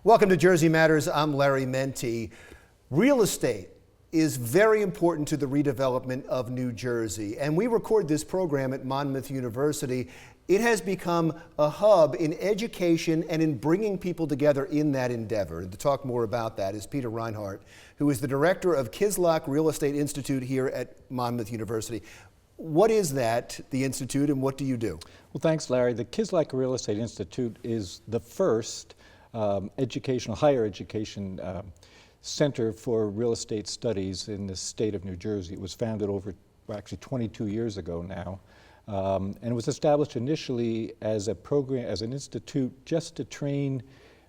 Welcome to Jersey Matters. I'm Larry Menti. Real estate is very important to the redevelopment of New Jersey, and we record this program at Monmouth University. It has become a hub in education and in bringing people together in that endeavor. And to talk more about that is Peter Reinhart, who is the director of Kislak Real Estate Institute here at Monmouth University. What is that, the Institute, and what do you do? Well, thanks, Larry. The Kislak Real Estate Institute is the first higher education center for real estate studies in the state of New Jersey. It was founded actually 22 years ago now, and it was established initially as a program, as an institute, just to train,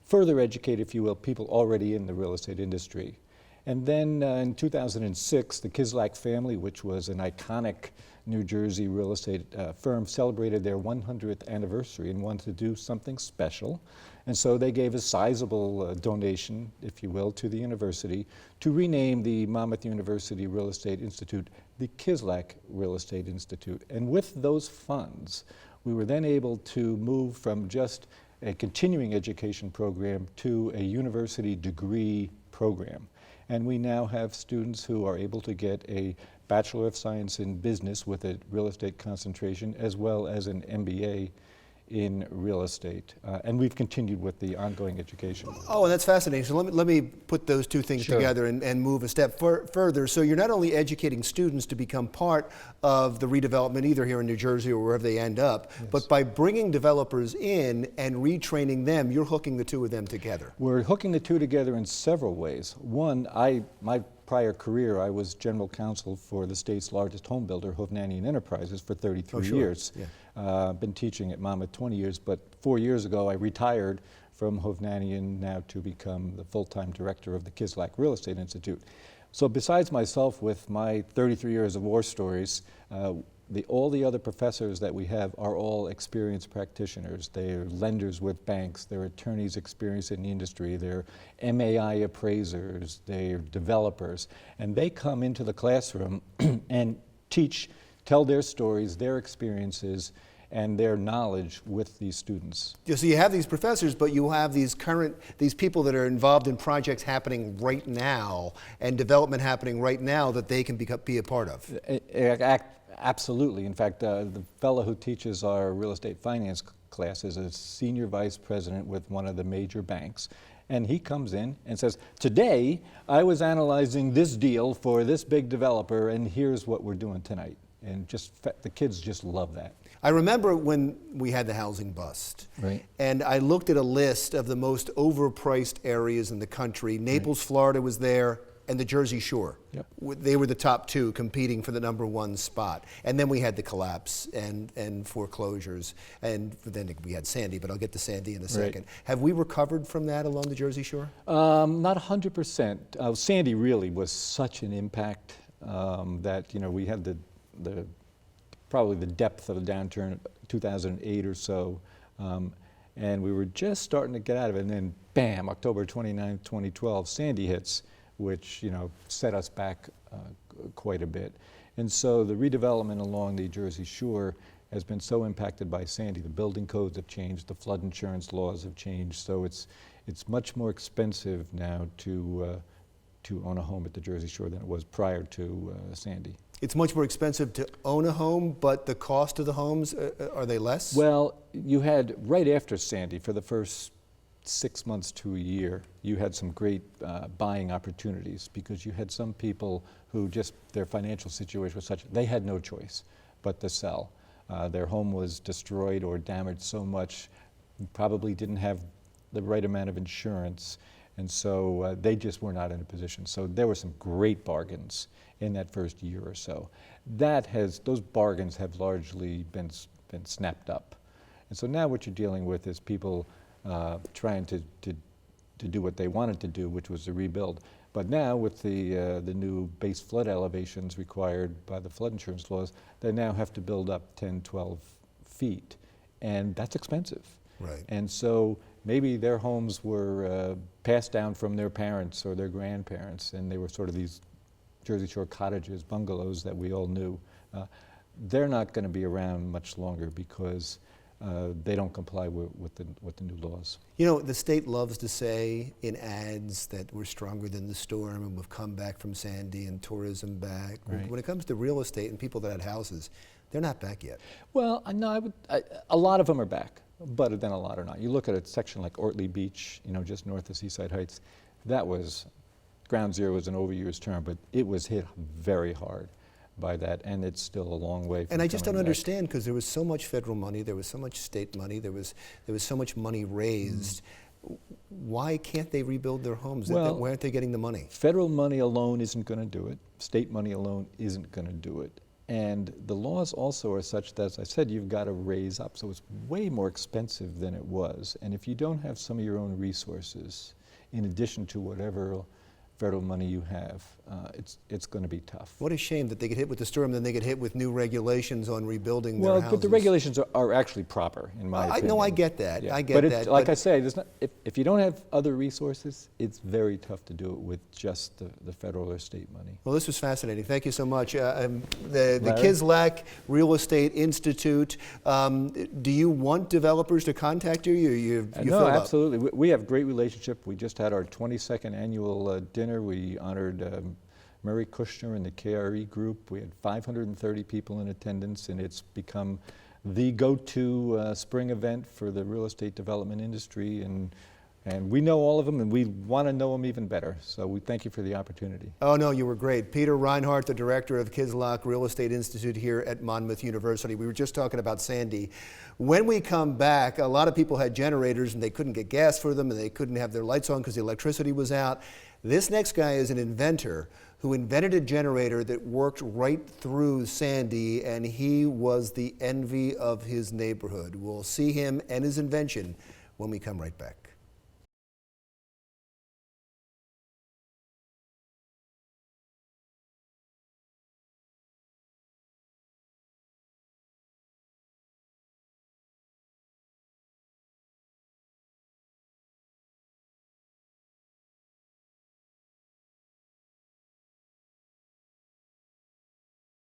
further educate, if you will, people already in the real estate industry. And then in 2006, the Kislak family, which was an iconic New Jersey real estate firm, celebrated their 100th anniversary and wanted to do something special. And so they gave a sizable donation, if you will, to the university to rename the Monmouth University Real Estate Institute the Kislak Real Estate Institute. And with those funds, we were then able to move from just a continuing education program to a university degree program. And we now have students who are able to get a Bachelor of Science in Business with a real estate concentration, as well as an MBA in real estate. And we've continued with the ongoing education. Oh, and that's fascinating. So let me put those two things together and move a step further. So you're not only educating students to become part of the redevelopment, either here in New Jersey or wherever they end up, yes, but by bringing developers in and retraining them, you're hooking the two of them together. We're hooking the two together in several ways. One, my prior career, I was general counsel for the state's largest home builder, Hovnanian Enterprises, for 33 years. Yeah. Been teaching at Monmouth 20 years, but 4 years ago I retired from Hovnanian now to become the full-time director of the Kislak Real Estate Institute. So besides myself, with my 33 years of war stories, all the other professors that we have are all experienced practitioners. They're lenders with banks, they're attorneys experienced in the industry, they're MAI appraisers, they're developers, and they come into the classroom and tell their stories, their experiences, and their knowledge with these students. Yeah, so you have these professors, but you have these people that are involved in projects happening right now and development happening right now that they can be a part of. Absolutely. In fact, the fellow who teaches our real estate finance class is a senior vice president with one of the major banks. And he comes in and says, today I was analyzing this deal for this big developer, and here's what we're doing tonight. And the kids just love that. I remember when we had the housing bust, right, and I looked at a list of the most overpriced areas in the country. Naples, right, Florida was there, and the Jersey Shore. Yep. They were the top two competing for the #1 spot. And then we had the collapse and foreclosures, and then we had Sandy, but I'll get to Sandy in a second. Right. Have we recovered from that along the Jersey Shore? Not 100%. Sandy really was such an impact that, we had probably the depth of the downturn 2008 or so, and we were just starting to get out of it, and then bam, October 29, 2012, Sandy hits, which set us back quite a bit. And so the redevelopment along the Jersey Shore has been so impacted by Sandy. The building codes have changed, the flood insurance laws have changed, so it's much more expensive now to own a home at the Jersey Shore than it was prior to Sandy. It's much more expensive to own a home, but the cost of the homes, are they less? Well, you had, right after Sandy, for the first 6 months to a year, you had some great buying opportunities, because you had some people who their financial situation was such, they had no choice but to sell. Their home was destroyed or damaged so much, probably didn't have the right amount of insurance, and so they just were not in a position. So there were some great bargains in that first year or so. Those bargains have largely been snapped up. And so now what you're dealing with is people trying to do what they wanted to do, which was to rebuild. But now with the new base flood elevations required by the flood insurance laws, they now have to build up 10, 12 feet, and that's expensive. Right. And so maybe their homes were passed down from their parents or their grandparents, and they were sort of these Jersey Shore cottages, bungalows that we all knew. They're not going to be around much longer because they don't comply with the new laws. You know, the state loves to say in ads that we're stronger than the storm and we've come back from Sandy and tourism back. Right. When it comes to real estate and people that had houses, they're not back yet. Well, no, a lot of them are back, but then a lot are not. You look at a section like Ortley Beach, you know, just north of Seaside Heights, that was, ground zero was an overused term, but it was hit very hard by that, and it's still a long way from And I just don't coming back. understand, because there was so much federal money, there was so much state money, there was so much money raised. Why can't they rebuild their homes? Well, Why aren't they getting the money? Federal money alone isn't going to do it. State money alone isn't going to do it. And the laws also are such that, as I said, you've got to raise up. So it's way more expensive than it was. And if you don't have some of your own resources, in addition to whatever federal money you have, it's going to be tough. What a shame that they get hit with the storm, then they get hit with new regulations on rebuilding their houses. Well, but the regulations are actually proper, in my opinion. No, I get that. Yeah. I get but that. Like I say, there's not, if you don't have other resources, it's very tough to do it with just the federal or state money. Well, this was fascinating. Thank you so much. The Larry? Kislak Real Estate Institute. Do you want developers to contact you? You No, fill up? absolutely. We have a great relationship. We just had our 22nd annual dinner. We honored Murray Kushner and the KRE group. We had 530 people in attendance, and it's become the go-to spring event for the real estate development industry. And we know all of them, and we want to know them even better. So we thank you for the opportunity. Oh, no, you were great. Peter Reinhart, the director of Kislak Real Estate Institute here at Monmouth University. We were just talking about Sandy. When we come back, a lot of people had generators, and they couldn't get gas for them, and they couldn't have their lights on because the electricity was out. This next guy is an inventor who invented a generator that worked right through Sandy, and he was the envy of his neighborhood. We'll see him and his invention when we come right back.